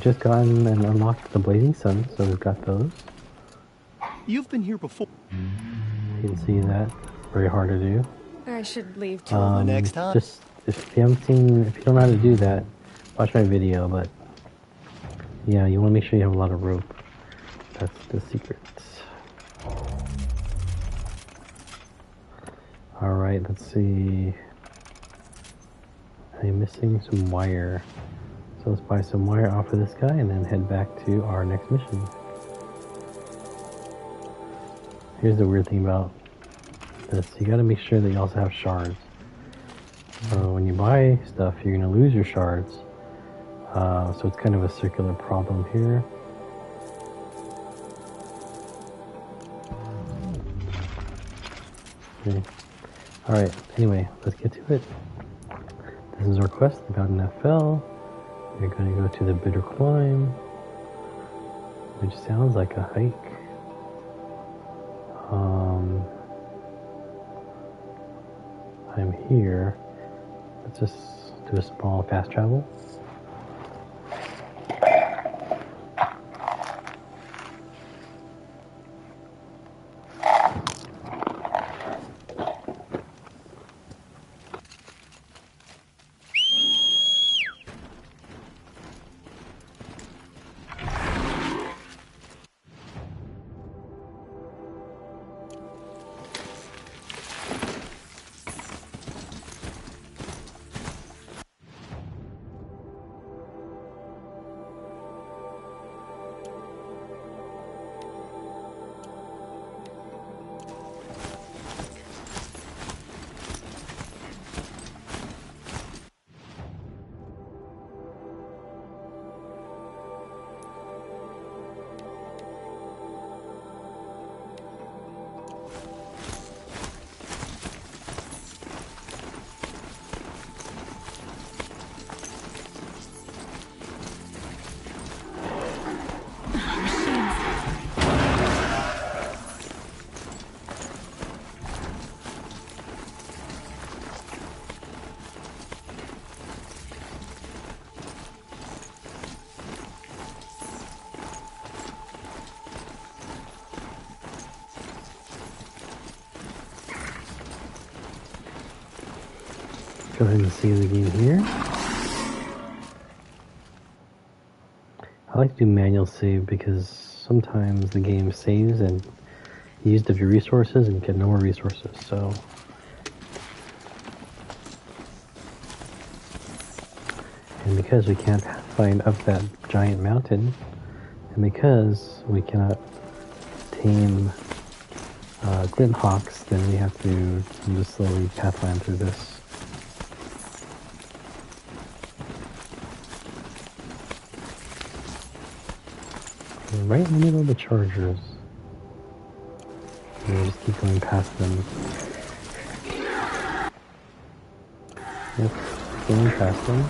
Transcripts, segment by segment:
Just gotten and unlocked the Blazing Sun, so we've got those. You've been here before. You can see that. Very hard to do. I should leave too. The next time. Just if you don't know how to do that, watch my video. But yeah, you want to make sure you have a lot of rope. That's the secret. All right, let's see. I'm missing some wire. So let's buy some wire off of this guy and then head back to our next mission. Here's the weird thing about this. You gotta make sure that you also have shards. So when you buy stuff, you're gonna lose your shards. So it's kind of a circular problem here. Okay. Alright, anyway, let's get to it. This is our quest about an FL. We're going to go to the Bitter Climb, which sounds like a hike. I'm here. Let's just do a small fast travel. Go ahead and save the game here. I like to do manual save because sometimes the game saves and you used up your resources and get no more resources, so. And because we can't find up that giant mountain, and because we cannot tame glint hawks, then we have to just slowly pathfind through this. Right in the middle of the chargers. And we'll just keep going past them. Yep, going past them.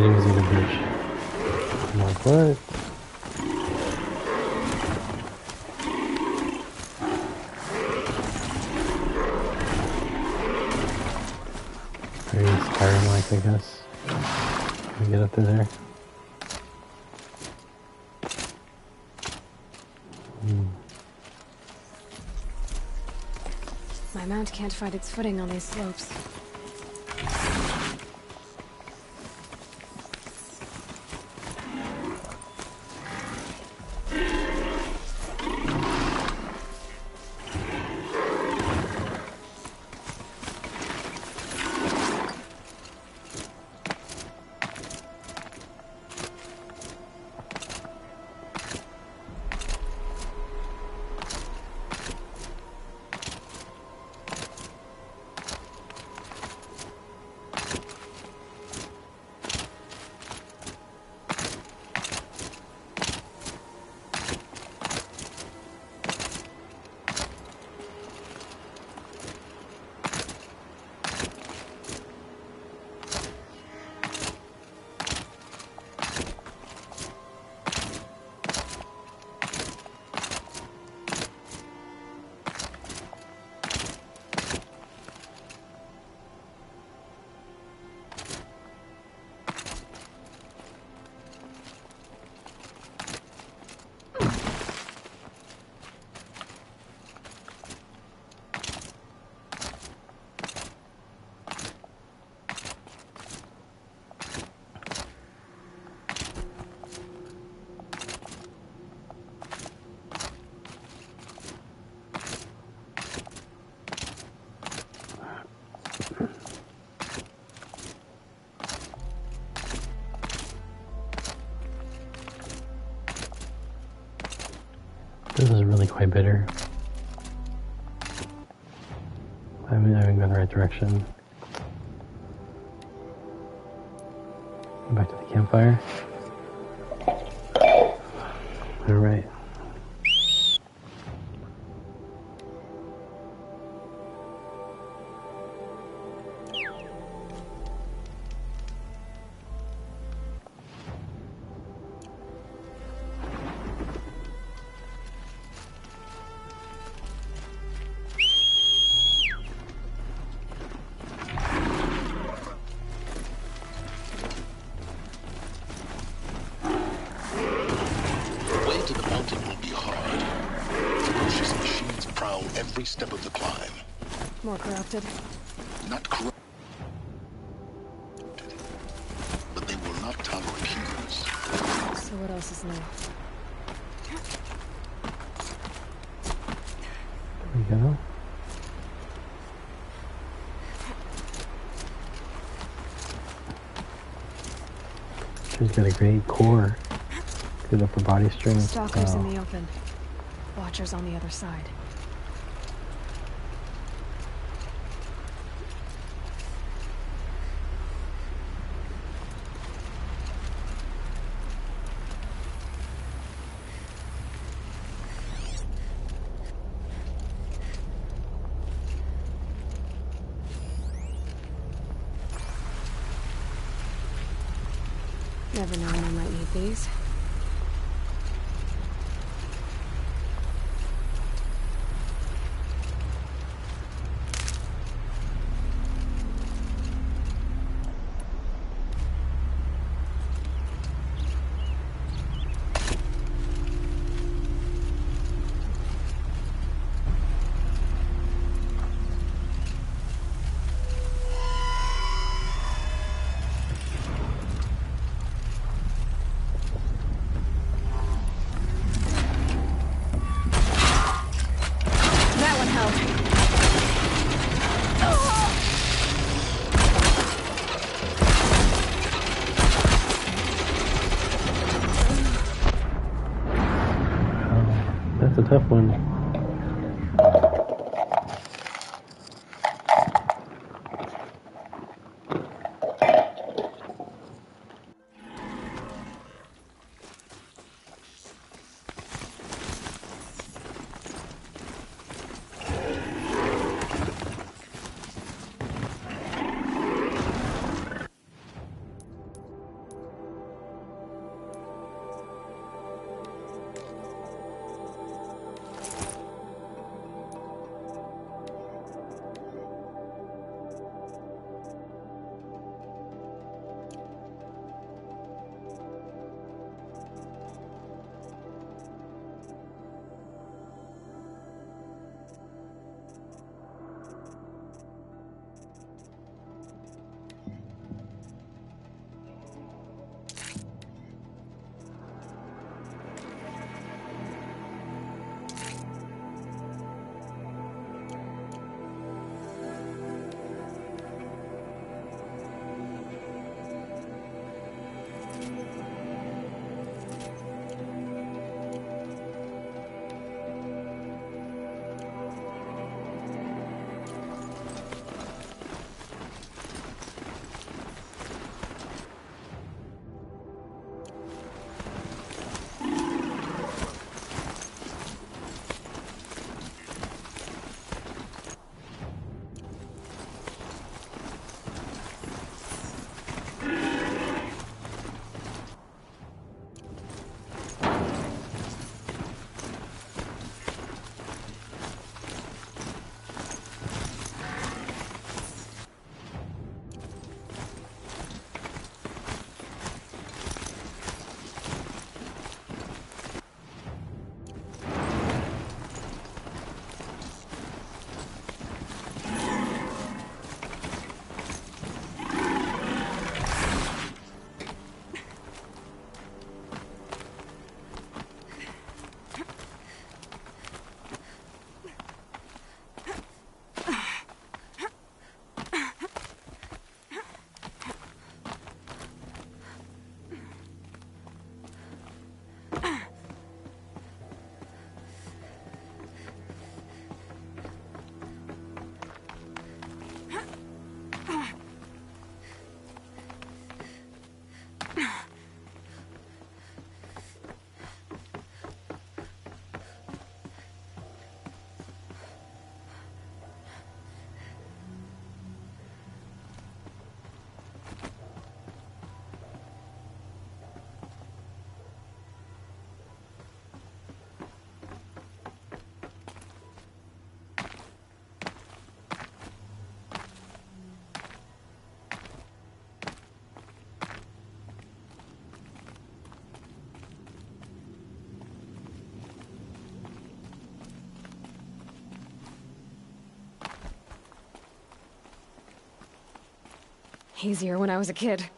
he was gonna breach. I'm like, what? Very Skyrim-like, I guess. Can we get up to there? My mount can't find its footing on these slopes. This is really quite bitter. I haven't gone the right direction. Go back to the campfire. Alright. Every step of the climb. More corrupted? Not corrupted, but they will not tolerate humans. So what else is new? There we go. She's got a great core. Good upper body strength. Stalkers in the open. Watchers on the other side. Never known I might need these. That's a tough one. Easier when I was a kid.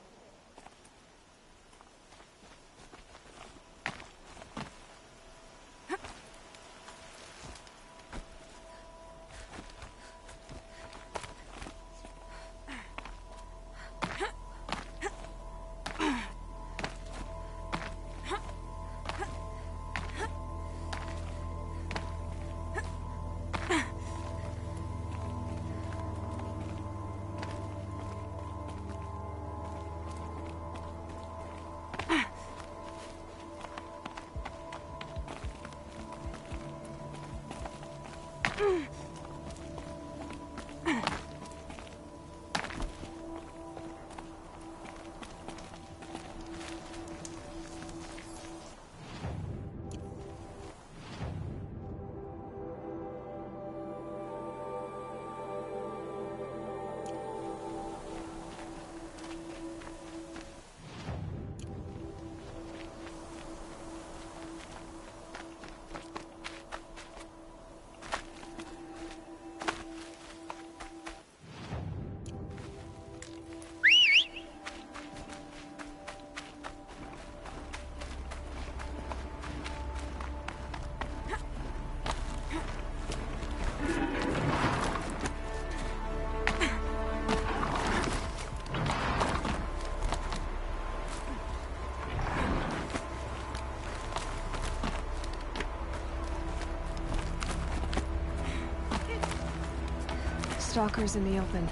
Stalkers in the open.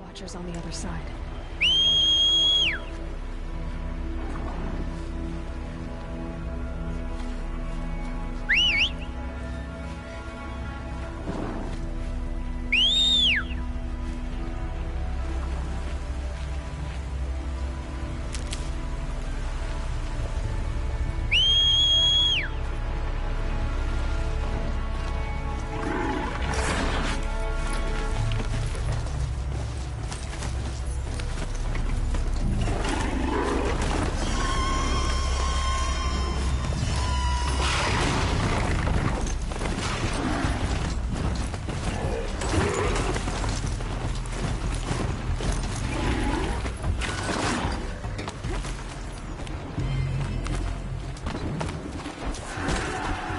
Watchers on the other side.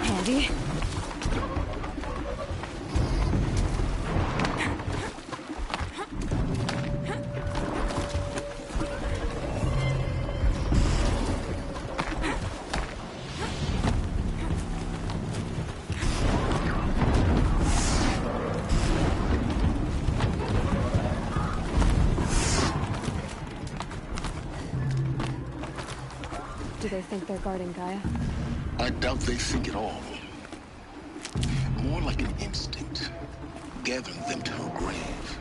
Handy. Do they think they're guarding Gaia? I doubt they think at all. More like an instinct, gathering them to her grave.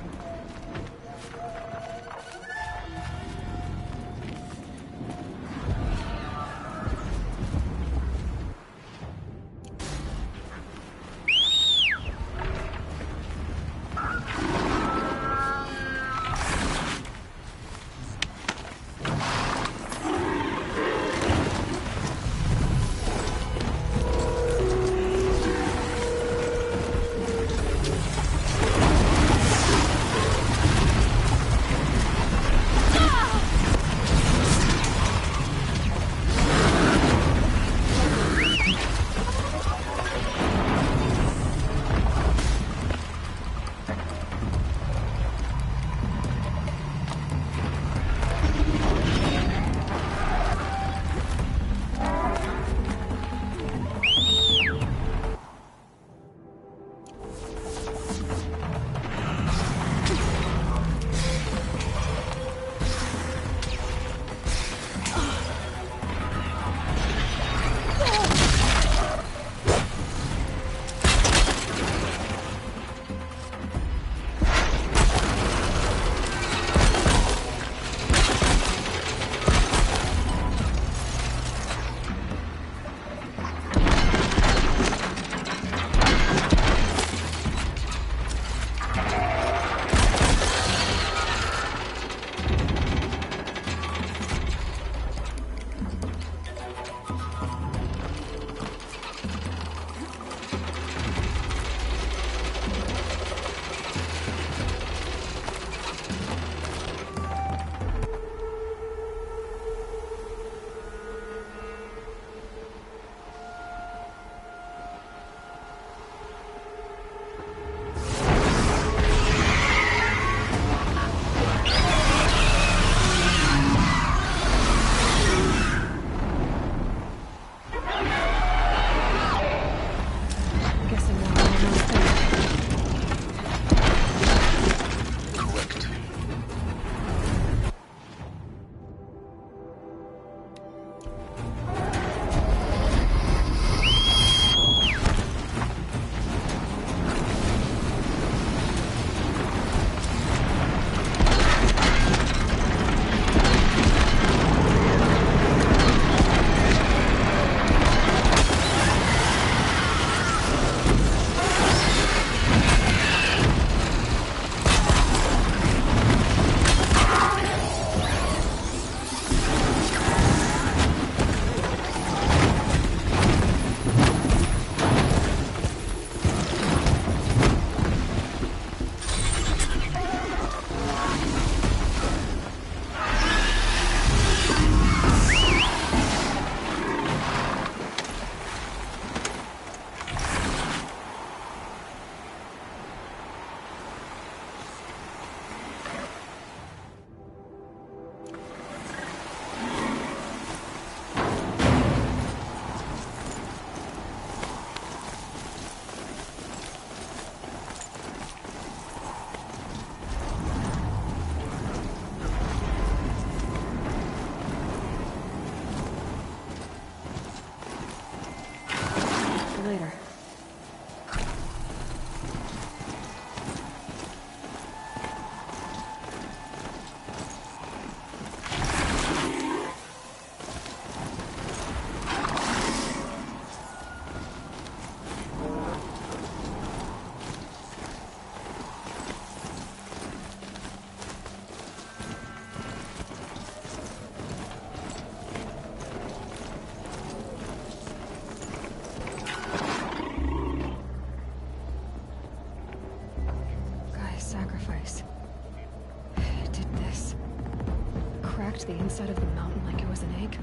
inside of the mountain like it was an egg?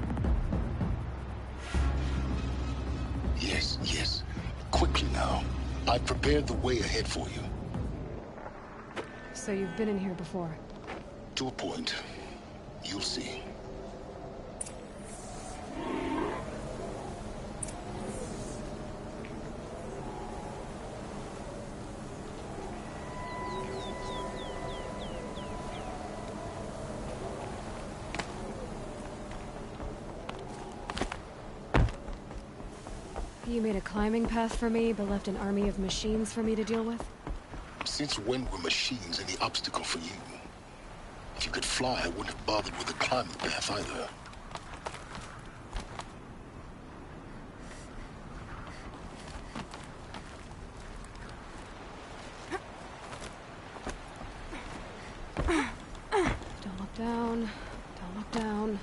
Yes, yes. Quickly now. I've prepared the way ahead for you. So you've been in here before? To a point. You'll see. You made a climbing path for me, but left an army of machines for me to deal with? Since when were machines any obstacle for you? If you could fly, I wouldn't have bothered with the climbing path either. Don't look down. Don't look down.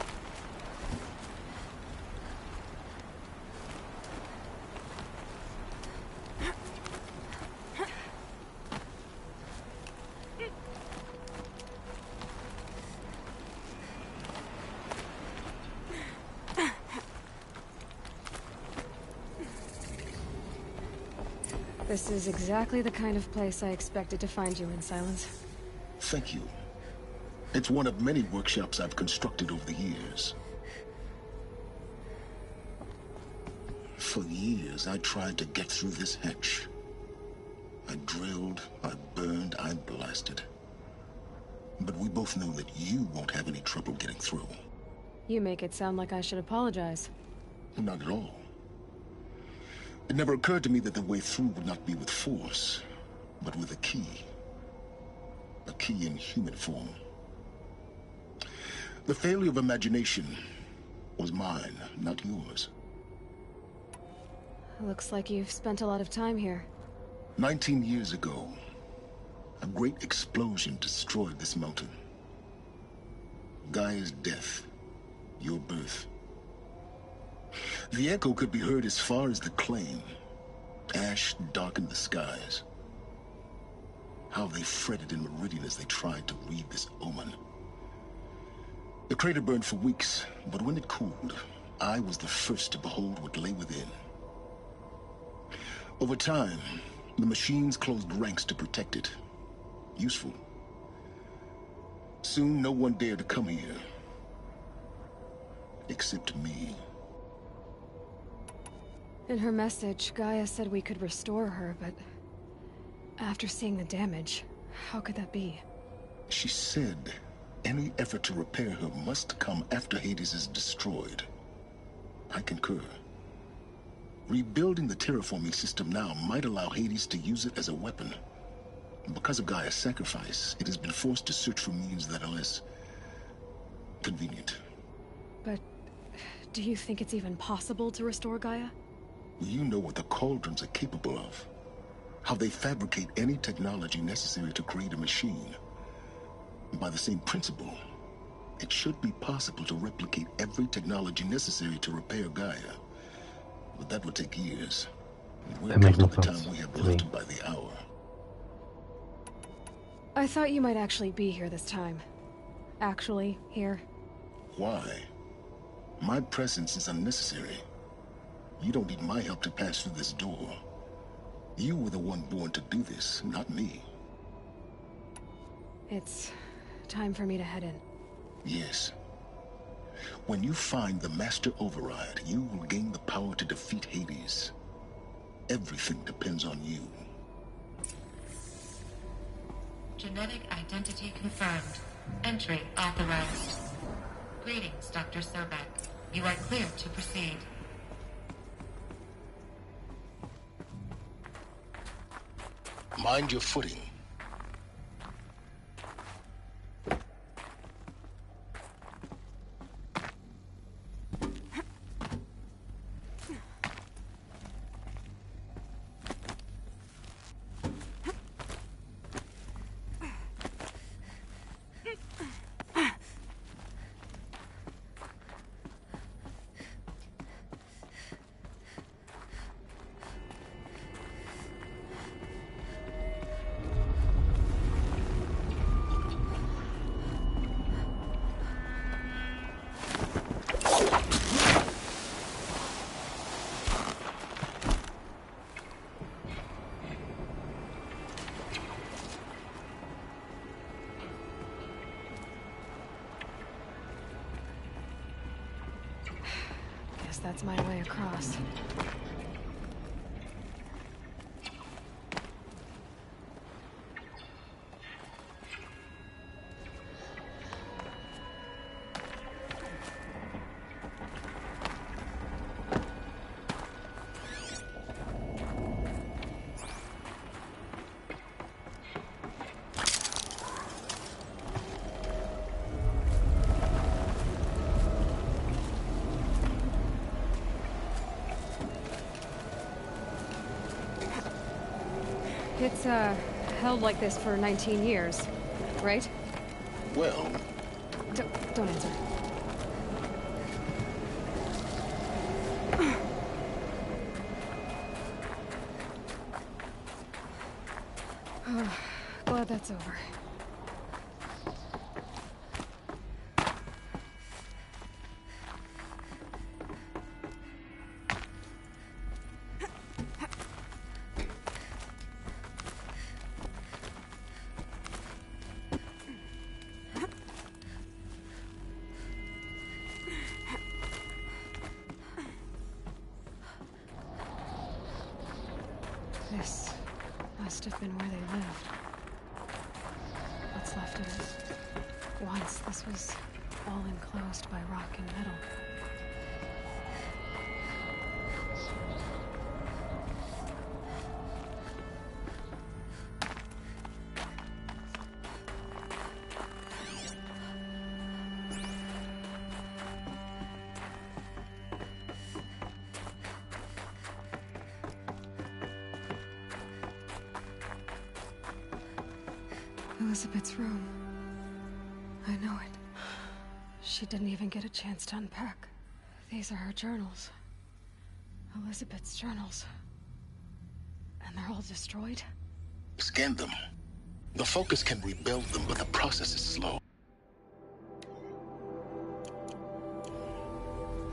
This is exactly the kind of place I expected to find you in, Silence. Thank you. It's one of many workshops I've constructed over the years. For years, I tried to get through this hatch. I drilled, I burned, I blasted. But we both know that you won't have any trouble getting through. You make it sound like I should apologize. Not at all. It never occurred to me that the way through would not be with force, but with a key. A key in human form. The failure of imagination was mine, not yours. Looks like you've spent a lot of time here. 19 years ago, a great explosion destroyed this mountain. Gaia's death, your birth. The echo could be heard as far as the claim. Ash darkened the skies. How they fretted in meridian as they tried to read this omen. The crater burned for weeks, but when it cooled, I was the first to behold what lay within. Over time, the machines closed ranks to protect it. Useful. Soon, no one dared to come here. Except me. In her message, Gaia said we could restore her, but after seeing the damage, how could that be? She said any effort to repair her must come after Hades is destroyed. I concur. Rebuilding the terraforming system now might allow Hades to use it as a weapon. Because of Gaia's sacrifice, it has been forced to search for means that are less convenient. But do you think it's even possible to restore Gaia? You know what the cauldrons are capable of. How they fabricate any technology necessary to create a machine. By the same principle, it should be possible to replicate every technology necessary to repair Gaia. But that would take years. We're That makes no counting the sense time we have to left me. by the hour. I thought you might actually be here this time. Actually, here. Why? My presence is unnecessary. You don't need my help to pass through this door. You were the one born to do this, not me. It's time for me to head in. Yes. When you find the Master Override, you will gain the power to defeat Hades. Everything depends on you. Genetic identity confirmed. Entry authorized. Greetings, Dr. Sobek. You are clear to proceed. Mind your footing. guess that's my way across. It's, held like this for 19 years, right? Well, Don't answer. Glad that's over. This must have been where they lived. What's left of it. Once this was all enclosed by rock and metal. Elizabeth's room. I know it. She didn't even get a chance to unpack. These are her journals. Elizabeth's journals. And they're all destroyed? scan them. The Focus can rebuild them, but the process is slow.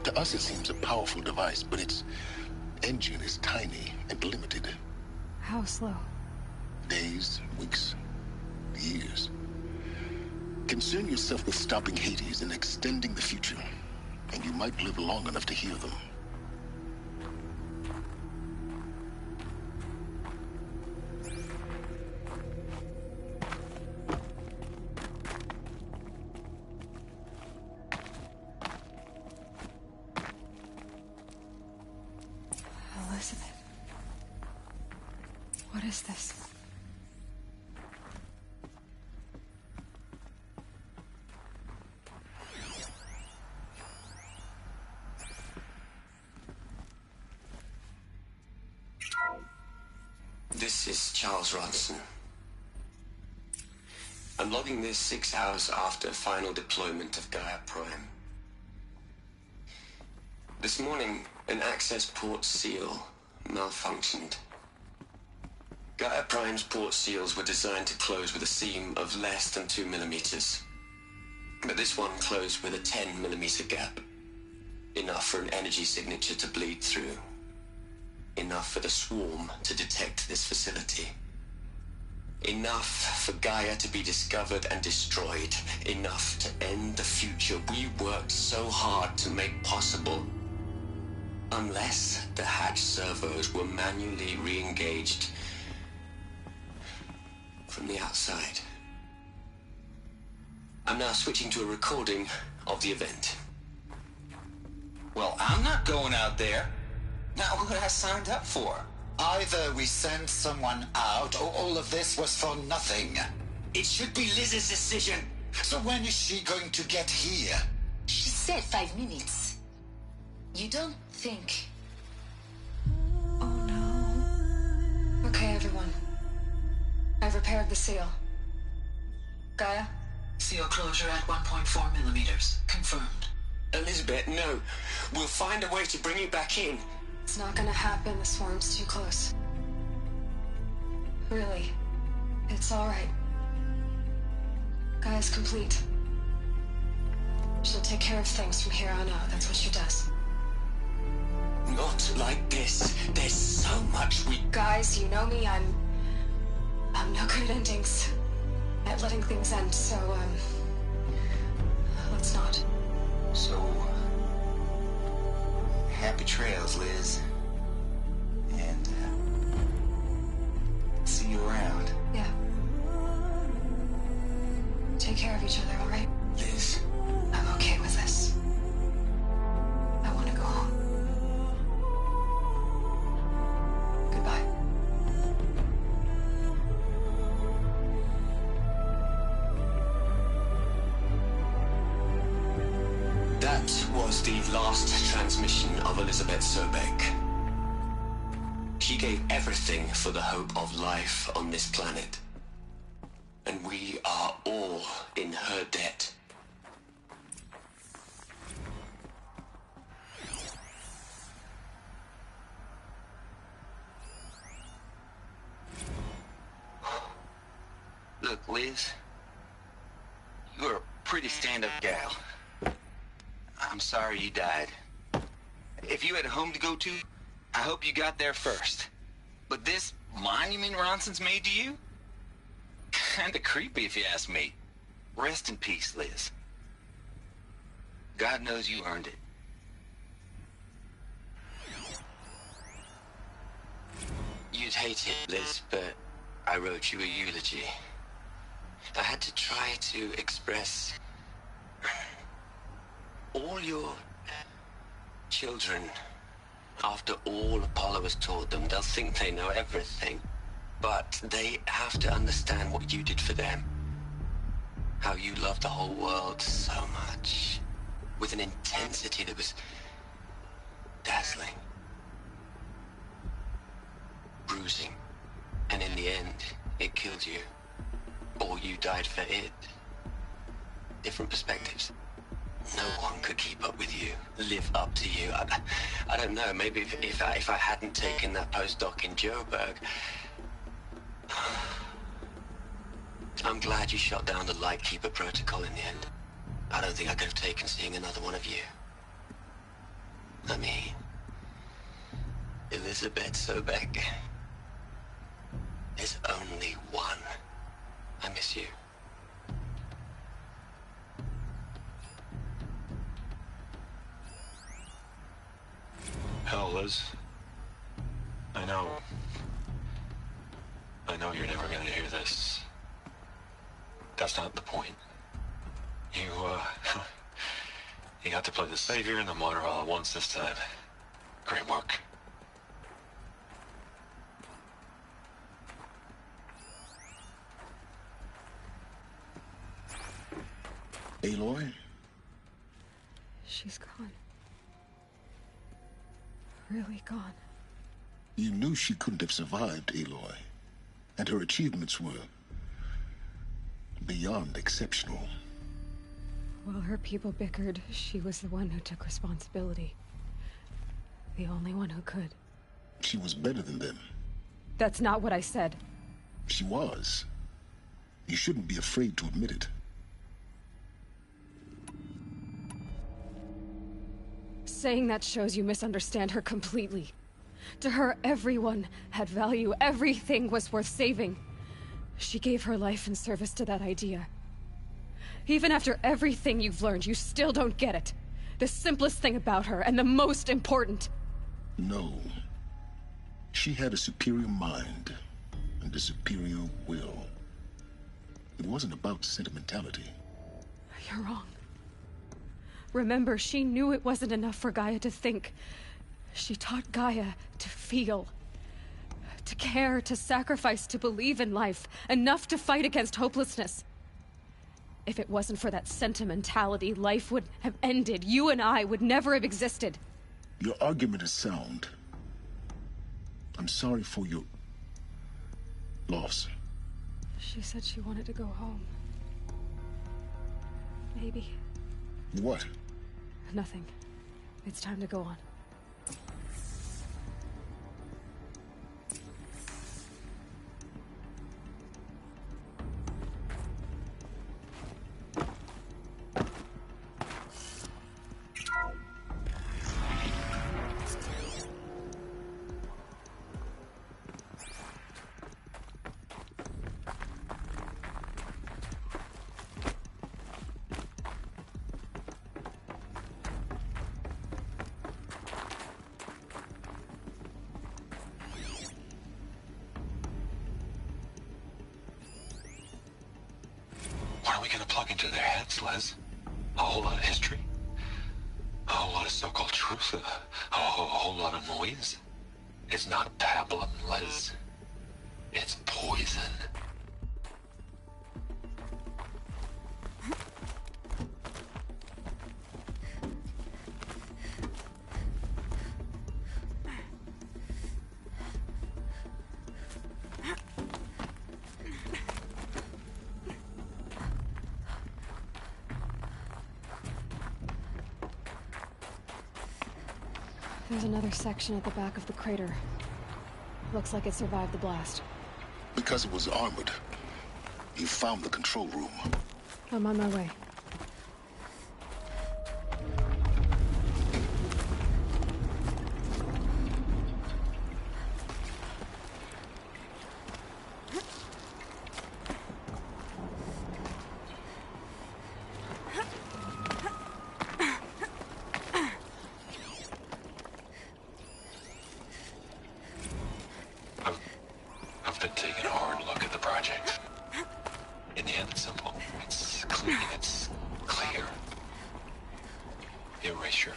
To us, it seems a powerful device, but its engine is tiny and limited. How slow? Days, weeks, years. Concern yourself with stopping Hades and extending the future, and you might live long enough to hear them. Elizabeth. What is this? This is Charles Ronson. I'm logging this 6 hours after final deployment of Gaia Prime. This morning, an access port seal malfunctioned. Gaia Prime's port seals were designed to close with a seam of less than 2 millimeters. But this one closed with a 10 millimeter gap. Enough for an energy signature to bleed through. Enough for the swarm to detect this facility. Enough for Gaia to be discovered and destroyed. Enough to end the future we worked so hard to make possible. Unless the hatch servos were manually re-engaged from the outside. I'm now switching to a recording of the event. Well, I'm not going out there. Not what I signed up for. Either we send someone out, or all of this was for nothing. It should be Liz's decision. So when is she going to get here? She said 5 minutes. You don't think... Oh no. Okay, everyone. I've repaired the seal. Gaia? Seal closure at 1.4 millimeters. Confirmed. Elizabeth, no. We'll find a way to bring you back in. It's not gonna happen. The swarm's too close. Really. It's alright. Gaia's complete. She'll take care of things from here on out. That's what she does. Not like this. There's so much we... Guys, you know me. I'm no good at endings. At letting things end, so, let's not. So... Happy trails, Liz. And, see you around. Yeah. Take care of each other, all right? Liz. I'm okay with this. I want to go home. Goodbye. That was the last transmission of Elizabeth Sobek. She gave everything for the hope of life on this planet. And we are all in her debt. Look, Liz. You're a pretty stand-up gal. I'm sorry you died. If you had a home to go to, I hope you got there first. But this monument Ronson's made to you? Kinda creepy if you ask me. Rest in peace, Liz. God knows you earned it. You'd hate it, Liz, but I wrote you a eulogy. I had to try to express all your children. After all Apollo has taught them, they'll think they know everything. But they have to understand what you did for them. How you loved the whole world so much. With an intensity that was dazzling. Bruising. And in the end, it killed you. Or you died for it. Different perspectives. No one could keep up with you, live up to you. I don't know, maybe if I hadn't taken that postdoc in Joburg. I'm glad you shot down the Lightkeeper protocol in the end. I don't think I could have taken seeing another one of you. I mean, Elizabeth Sobek. There's only one. I miss you. Hell, Liz. I know you're never gonna hear this. That's not the point. You got to play the savior and the martyr all at once this time. Great work. Aloy? She's gone. Really gone. You knew she couldn't have survived, Aloy. And her achievements were beyond exceptional. While her people bickered, she was the one who took responsibility. The only one who could. She was better than them. That's not what I said. She was. You shouldn't be afraid to admit it. Saying that shows you misunderstand her completely. To her, everyone had value. Everything was worth saving. She gave her life in service to that idea. Even after everything you've learned, you still don't get it. The simplest thing about her, and the most important. No. She had a superior mind and a superior will. It wasn't about sentimentality. You're wrong. Remember, she knew it wasn't enough for Gaia to think. She taught Gaia to feel. To care, to sacrifice, to believe in life. Enough to fight against hopelessness. If it wasn't for that sentimentality, life would have ended. You and I would never have existed. Your argument is sound. I'm sorry for your loss. She said she wanted to go home. Maybe. What? Nothing. It's time to go on. gonna plug into their heads, Les? A whole lot of history? A whole lot of so-called truth? A whole lot of noise? It's not pablum, Les. It's poison. There's another section at the back of the crater. Looks like it survived the blast. Because it was armored, you found the control room. I'm on my way. I've been taking a hard look at the project. In the end, it's simple. It's clean. It's clear. Erasure.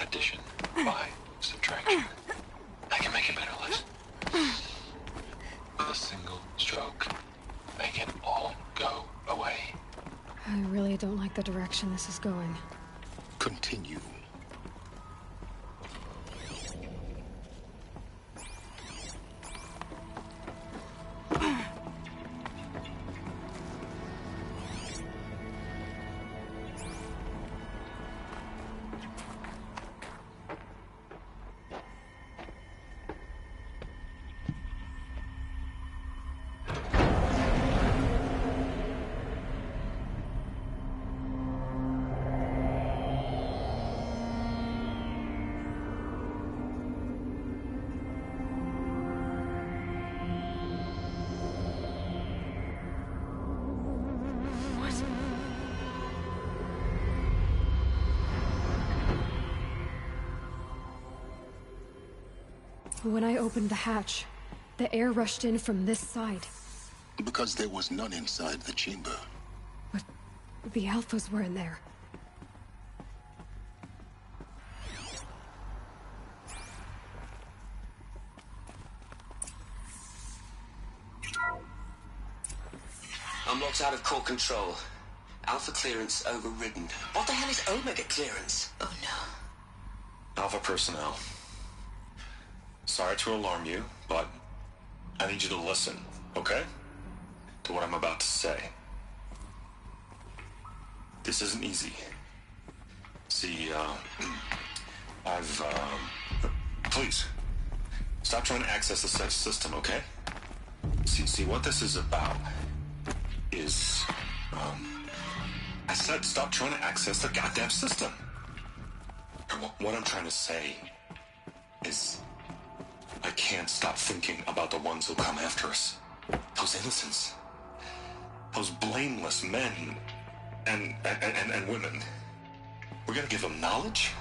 Addition. By subtraction. I can make it better, Liz. With a single stroke, make it all go away. I really don't like the direction this is going. Continue. When I opened the hatch, the air rushed in from this side. Because there was none inside the chamber. But the Alphas were in there. I'm locked out of core control. Alpha clearance overridden. What the hell is Omega clearance? Oh no. Alpha personnel. Sorry to alarm you, but I need you to listen, okay? To what I'm about to say. This isn't easy. See, please, stop trying to access the system, okay? See, what this is about is, I said stop trying to access the goddamn system. What I'm trying to say is, I can't stop thinking about the ones who come after us. Those innocents. Those blameless men and women. We're gonna give them knowledge?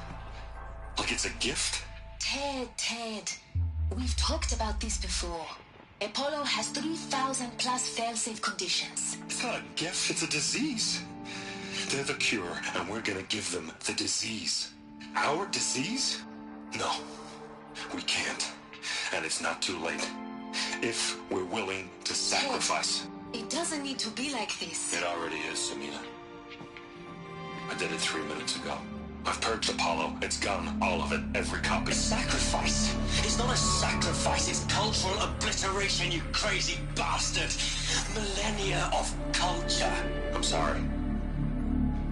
Like it's a gift? Ted. We've talked about this before. Apollo has 3,000 plus fail-safe conditions. It's not a gift, it's a disease. They're the cure, and we're gonna give them the disease. Our disease? No, we can't. And it's not too late. If we're willing to sacrifice. It doesn't need to be like this. It already is, Samina. I did it 3 minutes ago. I've purged Apollo. It's gone. All of it. Every copy. A sacrifice? It's not a sacrifice. It's cultural obliteration, you crazy bastard. Millennia of culture. I'm sorry.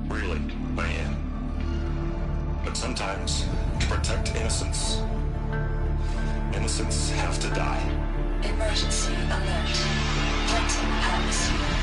Really, I am. But sometimes, to protect innocence, innocents have to die. Emergency alert. Captain atmosphere.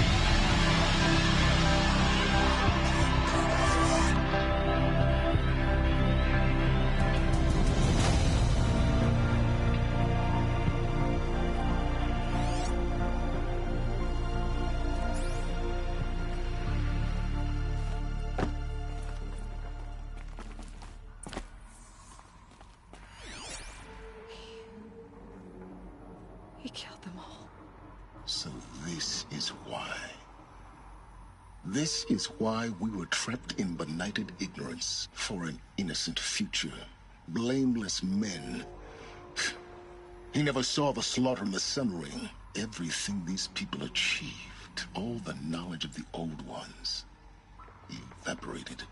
He killed them all. So this is why. This is why we were trapped in benighted ignorance for an innocent future. Blameless men. He never saw the slaughter in the Sun Ring. Everything these people achieved, all the knowledge of the old ones, evaporated,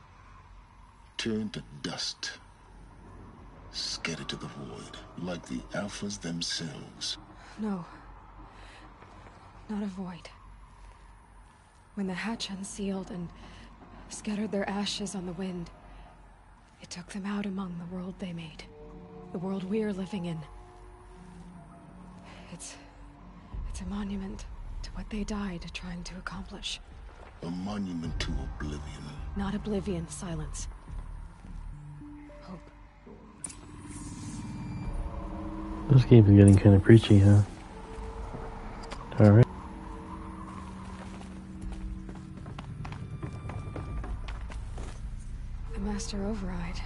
turned to dust, scattered to the void, like the Alphas themselves. No. Not a void. When the hatch unsealed and scattered their ashes on the wind, it took them out among the world they made. The world we're living in. It's a monument to what they died trying to accomplish. A monument to oblivion. Not oblivion, silence. Hope. This game's getting kind of preachy, huh? Alright. The Master Override.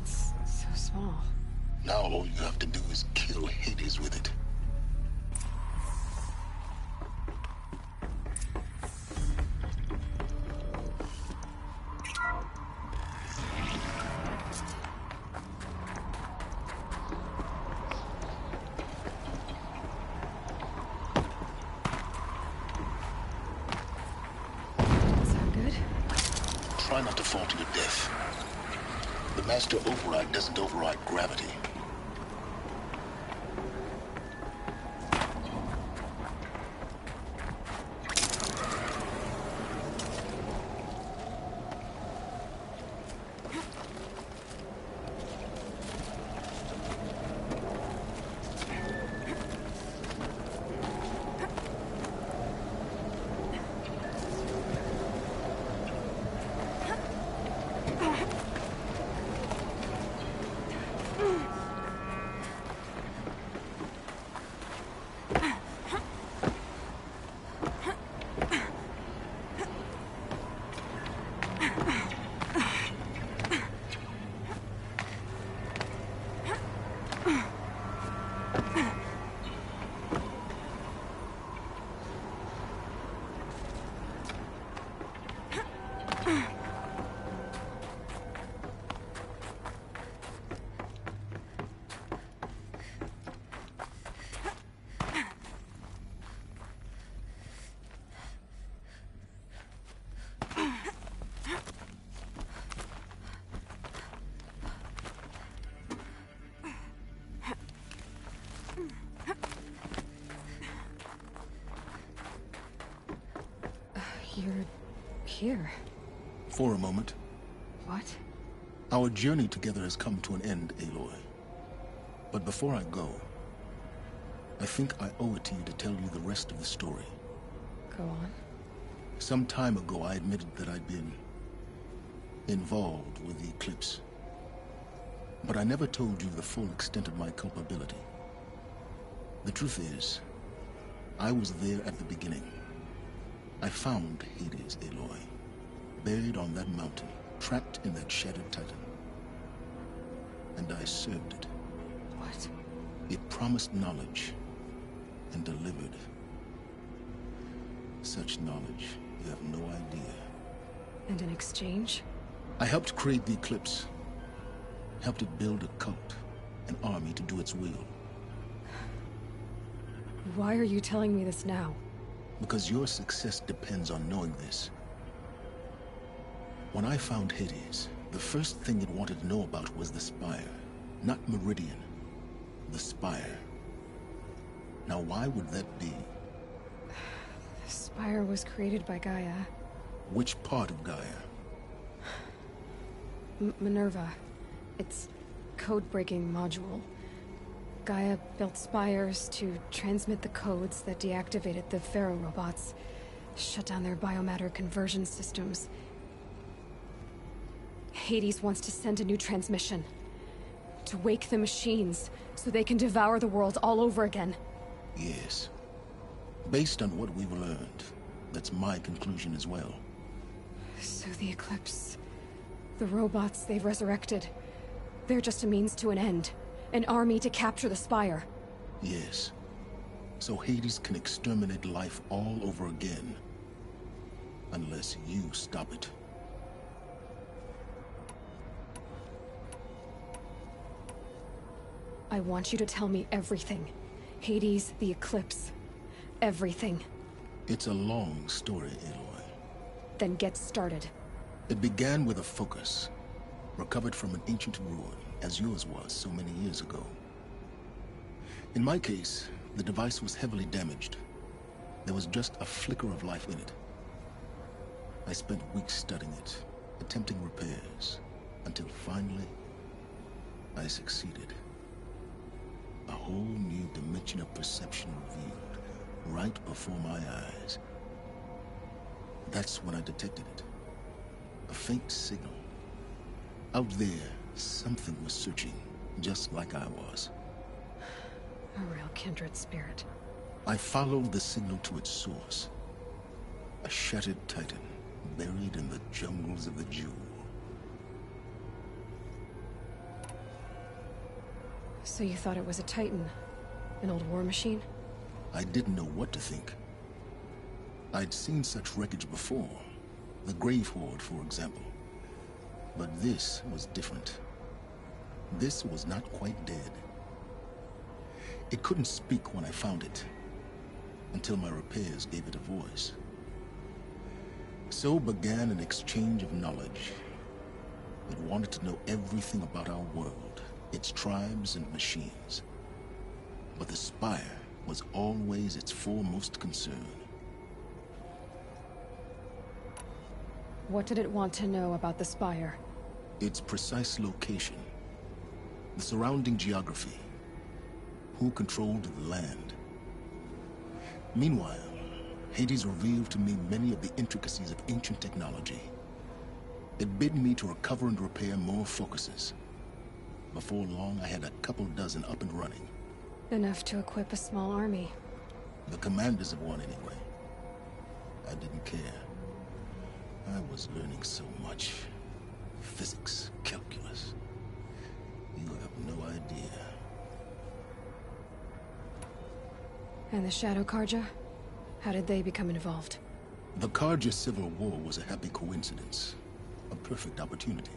It's so small. Now all you have to do is kill Hades with it. Sound good? Try not to fall to your death. The Master Override doesn't override gravity. You're here. For a moment. What? Our journey together has come to an end, Aloy. But before I go, I think I owe it to you to tell you the rest of the story. Go on. Some time ago, I admitted that I'd been involved with the Eclipse. But I never told you the full extent of my culpability. The truth is, I was there at the beginning. I found Hades, Aloy, buried on that mountain, trapped in that shattered titan. And I served it. What? It promised knowledge and delivered. Such knowledge, you have no idea. And in exchange? I helped create the Eclipse. Helped it build a cult, an army to do its will. Why are you telling me this now? Because your success depends on knowing this. When I found Hades, the first thing it wanted to know about was the Spire. Not Meridian. The Spire. Now why would that be? The Spire was created by Gaia. Which part of Gaia? Minerva. Its code-breaking module. Gaia built spires to transmit the codes that deactivated the Pharaoh robots, shut down their biomatter conversion systems. Hades wants to send a new transmission. To wake the machines, so they can devour the world all over again. Yes. Based on what we've learned, that's my conclusion as well. So the Eclipse... the robots they've resurrected... they're just a means to an end. An army to capture the Spire. Yes. So Hades can exterminate life all over again. Unless you stop it. I want you to tell me everything. Hades, the Eclipse, everything. It's a long story, Aloy. Then get started. It began with a focus, recovered from an ancient ruin, as yours was so many years ago. In my case, the device was heavily damaged. There was just a flicker of life in it. I spent weeks studying it, attempting repairs, until finally, I succeeded. A whole new dimension of perception revealed, right before my eyes. That's when I detected it. A faint signal. Out there, something was searching, just like I was. A real kindred spirit. I followed the signal to its source. A shattered titan, buried in the jungles of the Jewel. So you thought it was a titan? An old war machine? I didn't know what to think. I'd seen such wreckage before. The Grave Horde, for example. But this was different. This was not quite dead. It couldn't speak when I found it, until my repairs gave it a voice. So began an exchange of knowledge. It wanted to know everything about our world, its tribes and machines. But the Spire was always its foremost concern. What did it want to know about the Spire? Its precise location, the surrounding geography, who controlled the land. Meanwhile, Hades revealed to me many of the intricacies of ancient technology. It bid me to recover and repair more focuses. Before long, I had a couple dozen up and running. Enough to equip a small army. The commanders of one, anyway. I didn't care. I was learning so much. Physics, calculus. You have no idea. And the Shadow Karja? How did they become involved? The Karja Civil War was a happy coincidence. A perfect opportunity.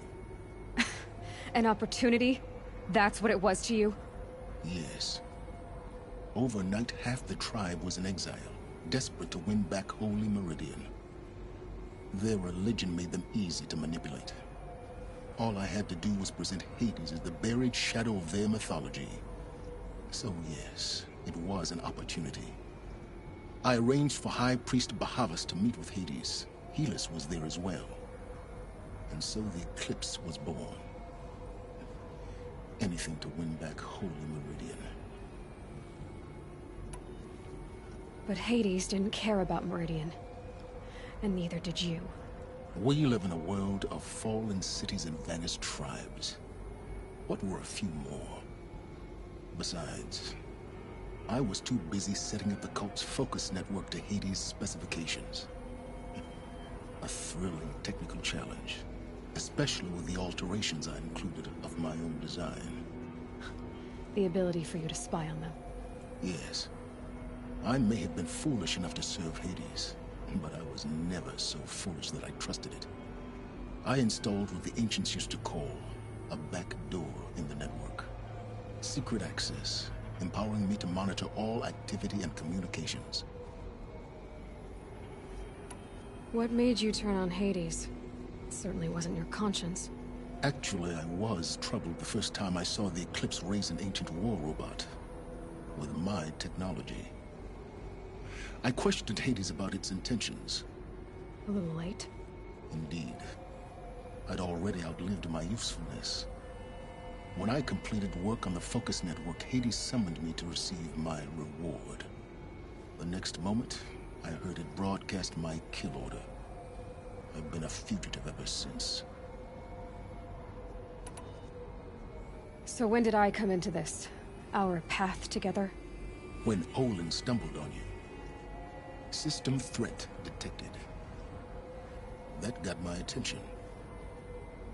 An opportunity? That's what it was to you? Yes. Overnight, half the tribe was in exile, desperate to win back Holy Meridian. Their religion made them easy to manipulate. All I had to do was present Hades as the buried shadow of their mythology. So yes, it was an opportunity. I arranged for High Priest Bahavas to meet with Hades. Helis was there as well. And so the Eclipse was born. Anything to win back Holy Meridian. But Hades didn't care about Meridian. And neither did you. We live in a world of fallen cities and vanished tribes. What were a few more? Besides, I was too busy setting up the cult's focus network to Hades' specifications. A thrilling technical challenge, especially with the alterations I included of my own design. The ability for you to spy on them. Yes. I may have been foolish enough to serve Hades, but I was never so foolish that I trusted it. I installed what the ancients used to call a back door in the network. Secret access, empowering me to monitor all activity and communications. What made you turn on Hades? It certainly wasn't your conscience. Actually, I was troubled the first time I saw the Eclipse raise an ancient war robot with my technology. I questioned Hades about its intentions. A little late. Indeed. I'd already outlived my usefulness. When I completed work on the Focus Network, Hades summoned me to receive my reward. The next moment, I heard it broadcast my kill order. I've been a fugitive ever since. So when did I come into this? Our path together? When Olin stumbled on you. System threat detected. That got my attention.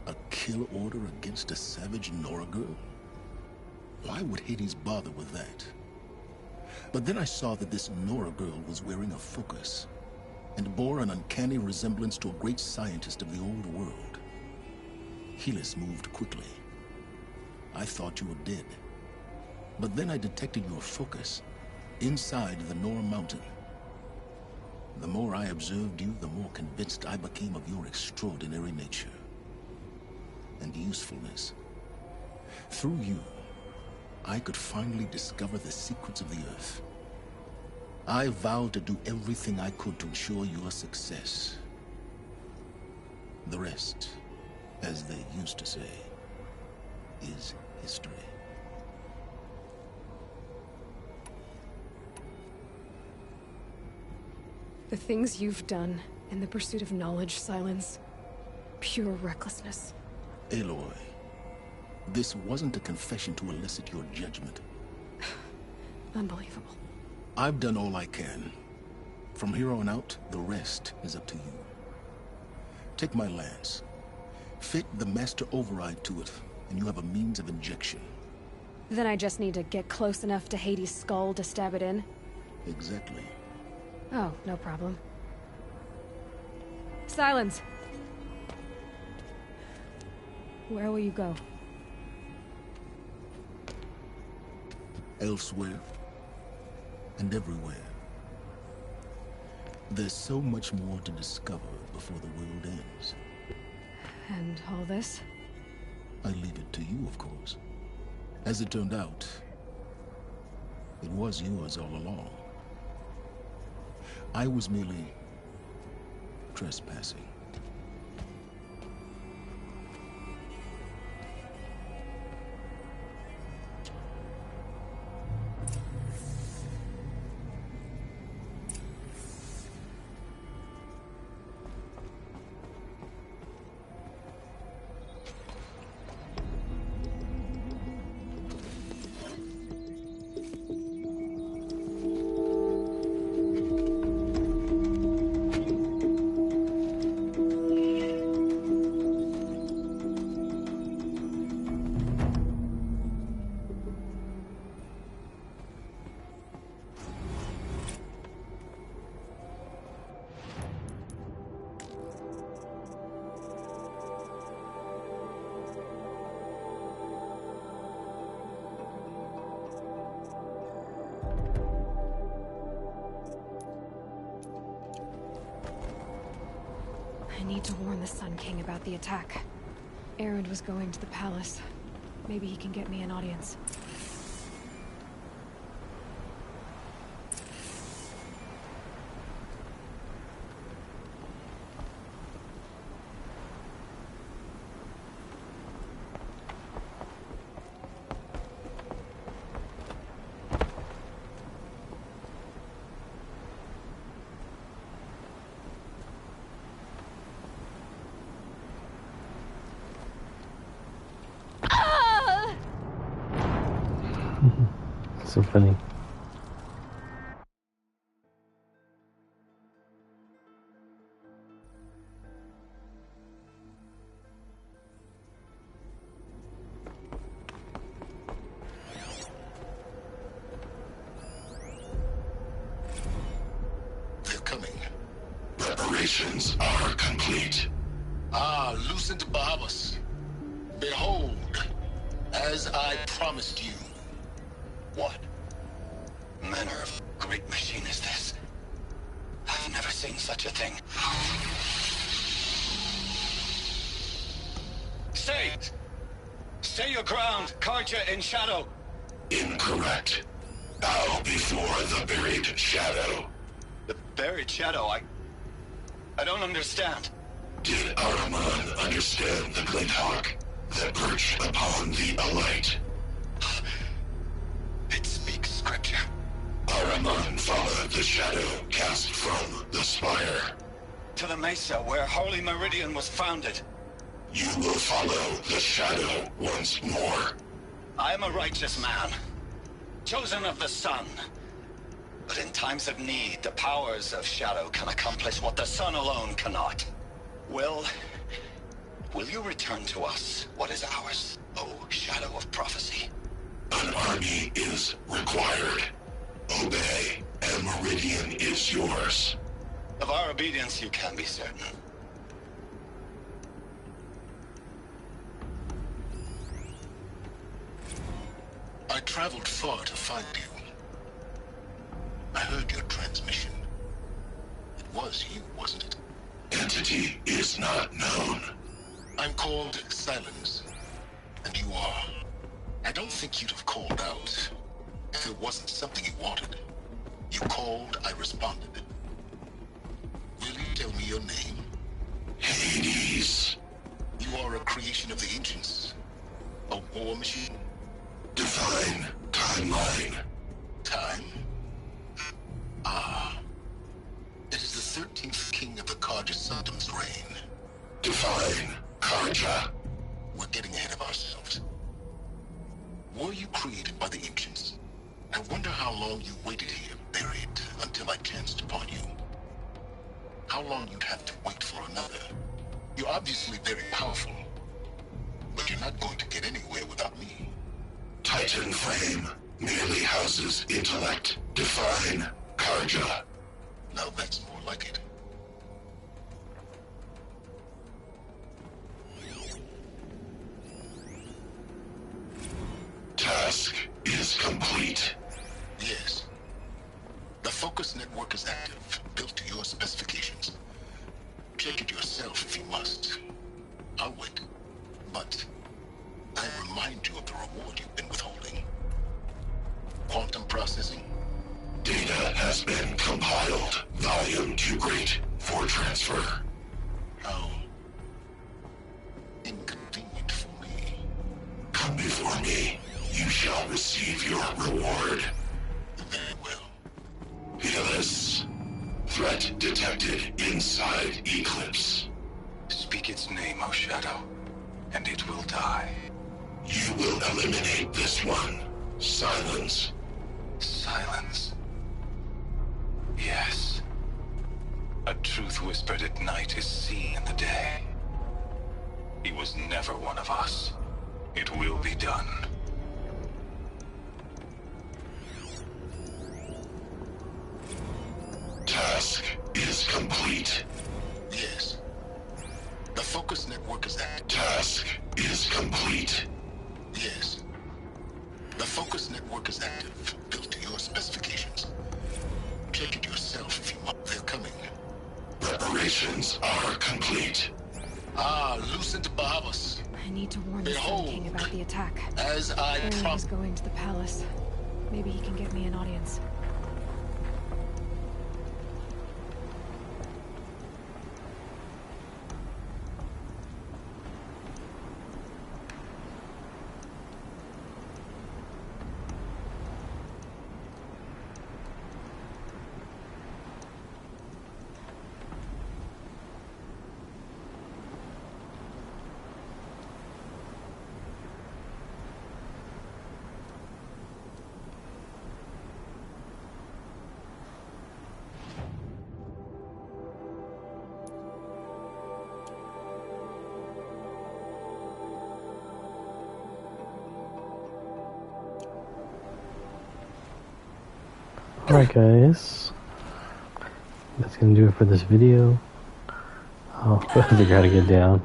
A kill order against a savage Nora girl? Why would Hades bother with that? But then I saw that this Nora girl was wearing a focus. and bore an uncanny resemblance to a great scientist of the old world. Helis moved quickly. I thought you were dead. But then I detected your focus inside the Nor Mountain. The more I observed you, the more convinced I became of your extraordinary nature and usefulness. Through you, I could finally discover the secrets of the Earth. I vowed to do everything I could to ensure your success. The rest, as they used to say, is history. The things you've done in the pursuit of knowledge, Silence. Pure recklessness. Aloy, this wasn't a confession to elicit your judgment. Unbelievable. I've done all I can. From here on out, the rest is up to you. Take my lance. Fit the master override to it, and you have a means of injection. Then I just need to get close enough to Hades' skull to stab it in? Exactly. Oh, no problem. Silence! Where will you go? Elsewhere. And everywhere. There's so much more to discover before the world ends. And all this? I leave it to you, of course. As it turned out, it was yours all along. I was merely trespassing. I need to warn the Sun King about the attack. Erend was going to the palace. Maybe he can get me an audience. So funny. They're coming. Preparations are complete. Ah, Lucent Bahabas. Behold, as I promised you. What manner of great machine is this? I've never seen such a thing. Stay! Stay your ground, Karja in shadow! Incorrect. Bow before the buried shadow. The buried shadow, I don't understand. Did Ahriman understand the glint hawk that perched upon the alight? It speaks scripture. Ahriman followed the shadow cast from the spire. To the mesa where Holy Meridian was founded. You will follow the shadow once more. I am a righteous man, chosen of the sun. But in times of need, the powers of shadow can accomplish what the sun alone cannot. Will you return to us what is ours, O shadow of prophecy? An army is required. Obey, and Meridian is yours. Of our obedience, you can be certain. I traveled far to find you. I heard your transmission. It was you, wasn't it? Entity is not known. I'm called Silence, and you are. I don't think you'd have called out if it wasn't something you wanted. You called, I responded. Will you tell me your name? Hades. You are a creation of the ancients. A war machine. Define timeline. Time? Ah. It is the 13th king of the Karja Saddam's reign. Define Karja. We're getting ahead of ourselves. Were you created by the ancients? I wonder how long you waited here, buried, until I chanced upon you. How long you'd have to wait for another. You're obviously very powerful, but you're not going to get anywhere without me. Titan Flame merely houses intellect. Define Karja. Now that's more like it. Task is complete. Yes. The focus network is active, built to your specifications. Check it yourself if you must. I'll wait. But I remind you of the reward you've been withholding. Quantum processing. Data has been compiled. Volume too great for transfer. How inconvenient for me. Come before me. You shall receive your reward. Very well. Helis. Threat detected inside Eclipse. Speak its name, O Shadow, and it will die. You will eliminate this one. Silence. Silence. Yes. A truth whispered at night is seen in the day. He was never one of us. It will be done. Task is complete. Yes. The focus network is active. Task is complete. Yes. The focus network is active, built to your specifications. Check it yourself if you want. They're coming. Preparations are complete. Ah, Lucent Bahavas. I need to warn the Sun Behold, King about the attack. As I Aaron is promised. going to the palace. Maybe he can get me an audience. Alright guys, that's gonna do it for this video. I'll figure out how to get down.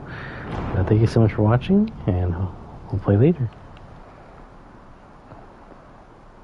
Thank you so much for watching, and we'll play later.